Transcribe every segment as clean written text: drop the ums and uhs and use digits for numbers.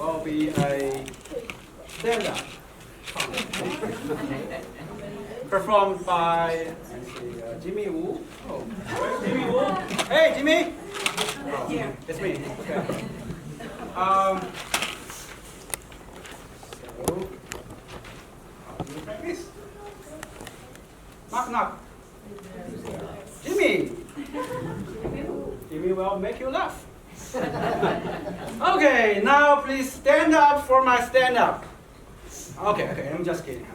will be a stand-up performed by Jimmy Woo. Oh, where's Jimmy Woo? Hey, Jimmy! Oh, it's me. Okay. So, you practice. Knock, knock. Jimmy! Jimmy will make you laugh. Okay, now please stand up for my stand-up. Okay, I'm just kidding.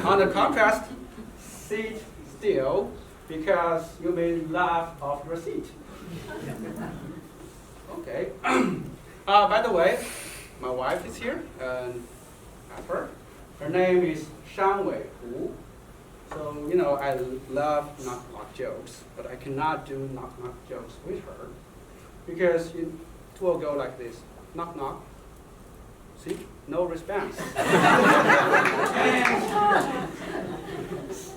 On the contrast, sit still because you may laugh off your seat. Okay. By the way, my wife is here, and her name is Shanwei Hu. So, I love knock-knock jokes, but I cannot do knock-knock jokes with her because it will go like this. Knock-knock. See? No response.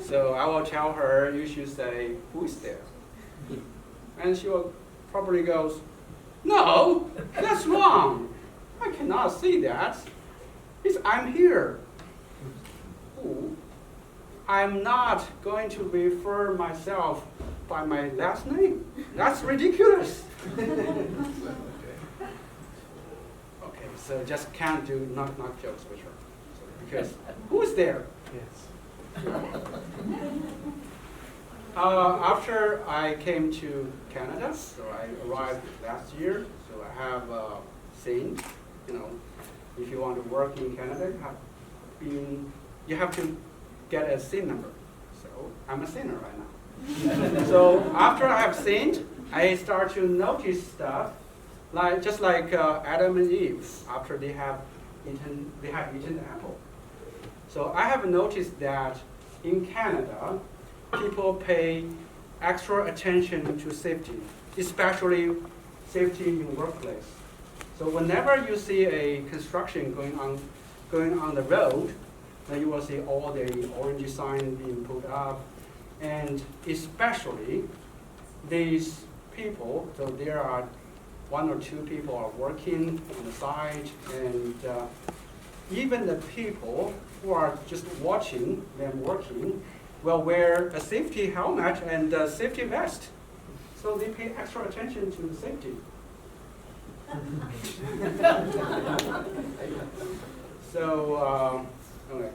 So I will tell her, you should say, who is there? And she will probably goes, no, that's wrong. I cannot see that. I'm here. Who? I'm not going to refer myself by my last name. That's ridiculous. Okay, so just can't do knock-knock jokes with her. Because who's there? Yes. After I came to Canada, so I arrived last year, so I have seen, if you want to work in Canada, you have to get a SIN number. So I'm a sinner right now. So after I have sinned, I start to notice stuff, just like Adam and Eve after they have eaten the apple. So I have noticed that in Canada, people pay extra attention to safety, especially safety in workplace. So whenever you see a construction going on the road, then you will see all the orange signs being put up, and especially these people. So there are one or two people are working on the side, and even the people who are just watching them working will wear a safety helmet and a safety vest. So they pay extra attention to the safety. So, okay.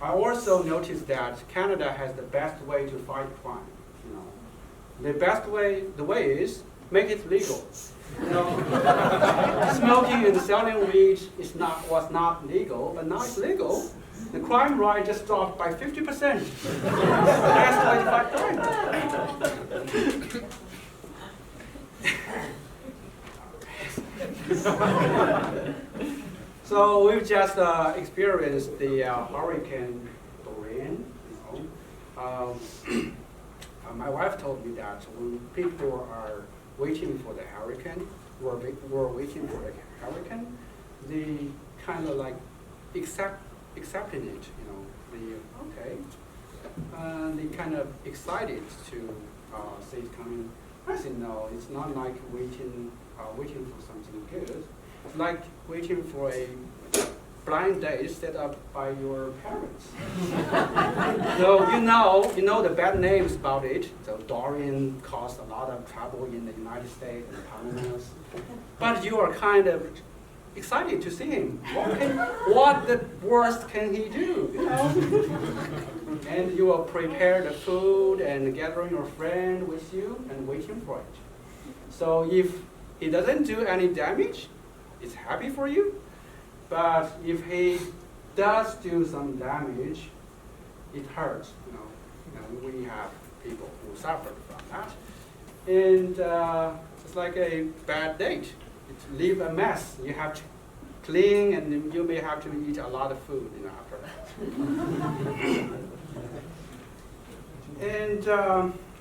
I also noticed that Canada has the best way to fight crime. The way is make it legal. Smoking and selling weed was not legal, but now it's legal. The crime rate just dropped by 50%. Best way to fight crime. So we've just experienced the Hurricane Dorian. My wife told me that when people are waiting for the hurricane, were waiting for the hurricane, they kind of like accepting it, okay. They kind of excited to see it coming. I said, no, it's not like waiting for something good. It's like waiting for a blind date set up by your parents. So you know the bad names about it. So Dorian caused a lot of trouble in the United States and Congress. But you are kind of excited to see him. What the worst can he do? And you will prepare the food and gather your friend with you and waiting for it. So if he doesn't do any damage, it's happy for you. But if he does do some damage, it hurts. We have people who suffer from that. And it's like a bad date. It leaves a mess. You have to clean, and you may have to eat a lot of food after that. And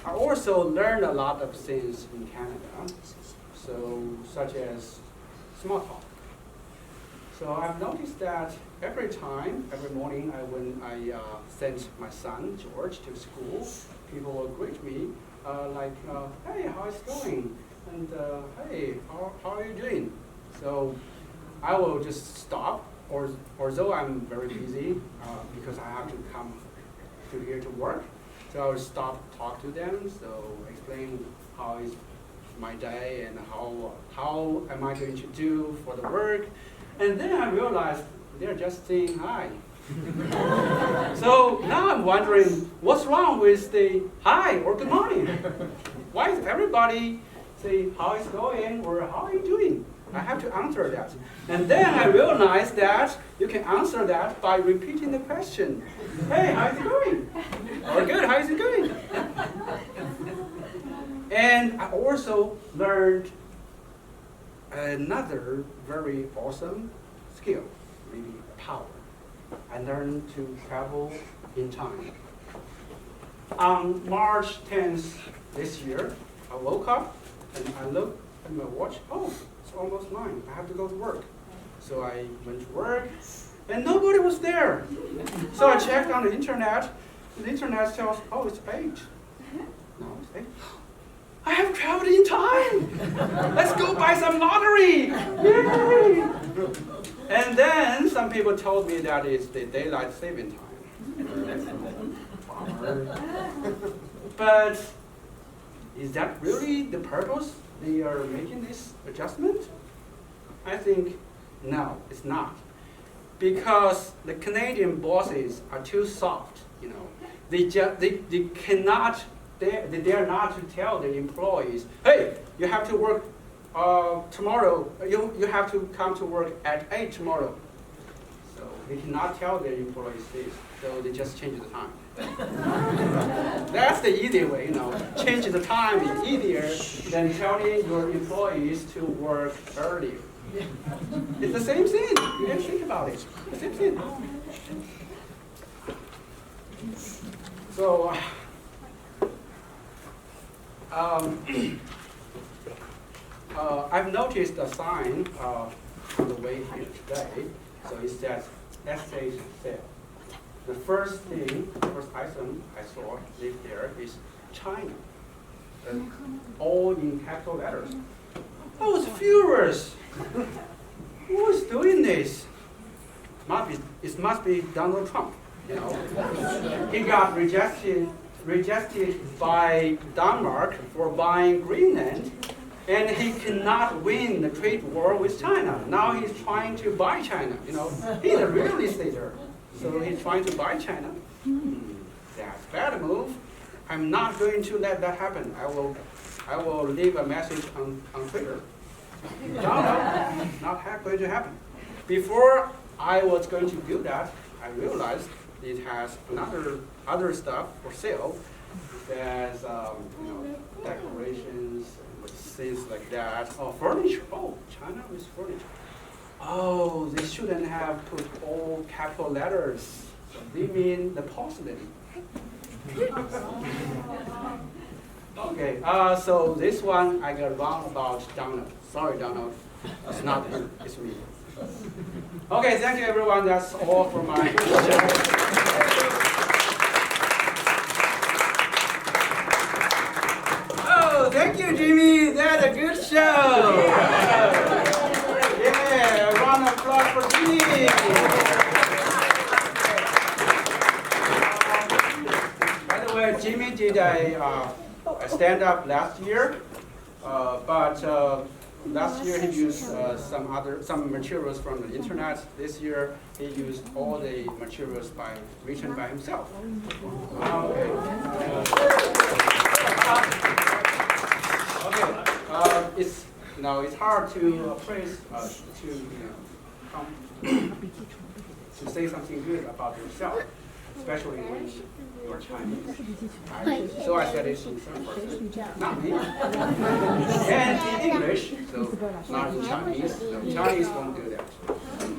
I also learned a lot of things in Canada, such as small talk. So I've noticed that every morning when I send my son, George, to school, people will greet me hey, how is it going? And hey, how are you doing? So I will just stop, or though I'm very busy because I have to come to here to work, so I will stop, talk to them, so explain how is my day and how am I going to do for the work. And then I realized they're just saying hi. So now I'm wondering, what's wrong with the hi or good morning? Why is everybody say how is going or how are you doing? I have to answer that. And then I realized that you can answer that by repeating the question. Hey, how is it going? Or good, how is it going? And I also learned another very awesome skill, maybe power. I learned to travel in time. On March 10th this year, I woke up and I looked at my watch. Oh, it's almost 9. I have to go to work. So I went to work and nobody was there. So I checked on the internet. The internet tells, oh, it's 8. No, it's 8. I have traveled in time. Let's go buy some lottery. Yay! And then some people told me that it's the daylight saving time. But is that really the purpose they are making this adjustment? I think no, it's not. Because the Canadian bosses are too soft, you know. They cannot, they dare not to tell their employees, hey, you have to work tomorrow, you have to come to work at 8 tomorrow. So they cannot tell their employees this, so they just change the time. That's the easy way, you know. Change the time is easier than telling your employees to work earlier. It's the same thing. You didn't think about it. The same thing. So, I've noticed a sign on the way here today. So it says essay sale. The first thing, the first item I saw live there is China. All in capital letters. I was furious. Who is doing this? It must be Donald Trump. You know, he got rejected by Denmark for buying Greenland, and he cannot win the trade war with China. Now he's trying to buy China. You know, he's a real estater, so he's trying to buy China. That's a bad move. I'm not going to let that happen. I will leave a message on Twitter. No, not going to happen. Before I was going to do that, I realized it has other stuff for sale. There's decorations, things like that. Oh, furniture. Oh, China with furniture. Oh, they shouldn't have put all capital letters. They mean the porcelain. Okay, so this one I got wrong about Donald. Sorry, Donald. It's not you, it's me. Okay, thank you everyone. That's all for my Oh, thank you, Jimmy. That's a good show. Yeah, a round of applause for Jimmy. By the way, Jimmy did a stand-up last year, but last year he used some materials from the internet. This year he used all the materials written by himself. It's hard to praise to say something good about yourself, especially when you're Chinese. So I said it in third person, not me. And in English, so not in Chinese. So Chinese won't do that.